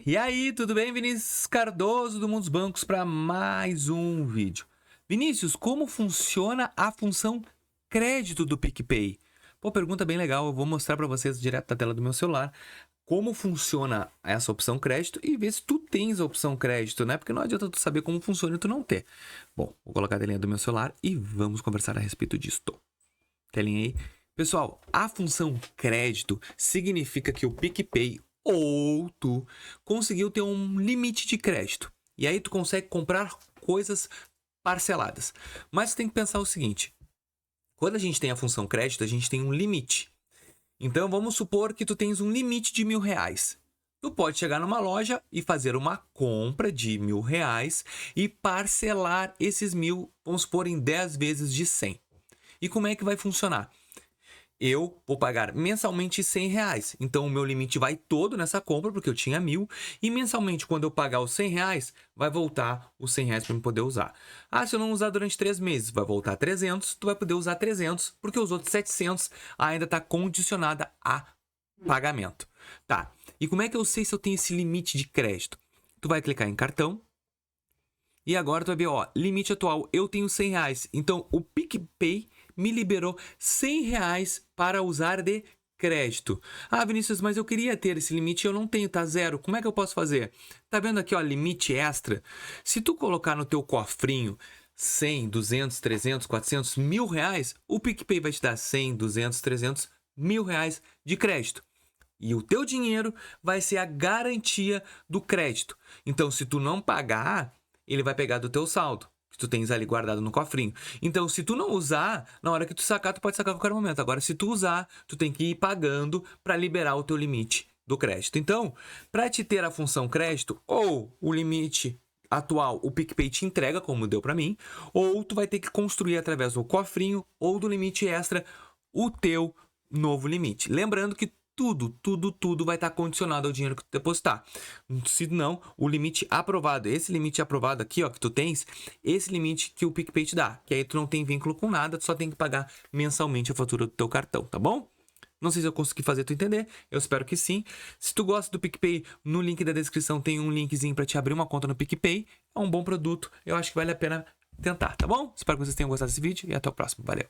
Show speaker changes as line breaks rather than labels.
E aí, tudo bem? Vinícius Cardoso do Mundo dos Bancos para mais um vídeo. Vinícius, como funciona a função crédito do PicPay? Pô, pergunta bem legal, eu vou mostrar para vocês direto da tela do meu celular como funciona essa opção crédito e ver se tu tens a opção crédito, né? Porque não adianta tu saber como funciona e tu não ter. Bom, vou colocar a telinha do meu celular e vamos conversar a respeito disso. Telinha aí. Pessoal, a função crédito significa que o PicPay ou tu conseguiu ter um limite de crédito. E aí tu consegue comprar coisas parceladas. Mas tu tem que pensar o seguinte: quando a gente tem a função crédito, a gente tem um limite. Então vamos supor que tu tens um limite de R$1.000. Tu pode chegar numa loja e fazer uma compra de R$1.000 e parcelar esses 1.000, vamos supor, em 10 vezes de 100. E como é que vai funcionar? Eu vou pagar mensalmente R$100. Então, o meu limite vai todo nessa compra, porque eu tinha 1.000. E mensalmente, quando eu pagar os R$100, vai voltar os R$100 para eu poder usar. Ah, se eu não usar durante 3 meses, vai voltar 300. Tu vai poder usar 300, porque os outros 700 ainda está condicionada a pagamento. Tá, e como é que eu sei se eu tenho esse limite de crédito? Tu vai clicar em cartão. E agora tu vai ver, ó, limite atual, eu tenho R$100. Então, o PicPay me liberou R$100 para usar de crédito. Ah, Vinícius, mas eu queria ter esse limite e eu não tenho, tá zero. Como é que eu posso fazer? Tá vendo aqui, ó, limite extra? Se tu colocar no teu cofrinho 100, 200, 300, 400, R$1.000, o PicPay vai te dar 100, 200, 300, R$1.000 de crédito. E o teu dinheiro vai ser a garantia do crédito. Então, se tu não pagar, ele vai pegar do teu saldo, que tu tens ali guardado no cofrinho. Então, se tu não usar, na hora que tu sacar, tu pode sacar a qualquer momento. Agora, se tu usar, tu tem que ir pagando para liberar o teu limite do crédito. Então, para te ter a função crédito, ou o limite atual, o PicPay te entrega, como deu para mim, ou tu vai ter que construir através do cofrinho ou do limite extra o teu novo limite. Lembrando que tudo vai estar condicionado ao dinheiro que tu depositar. Se não, o limite aprovado, esse limite aprovado aqui, ó, que tu tens, esse limite que o PicPay te dá, que aí tu não tem vínculo com nada, tu só tem que pagar mensalmente a fatura do teu cartão, tá bom? Não sei se eu consegui fazer tu entender, eu espero que sim. Se tu gosta do PicPay, no link da descrição tem um linkzinho para te abrir uma conta no PicPay. É um bom produto, eu acho que vale a pena tentar, tá bom? Espero que vocês tenham gostado desse vídeo e até o próximo. Valeu!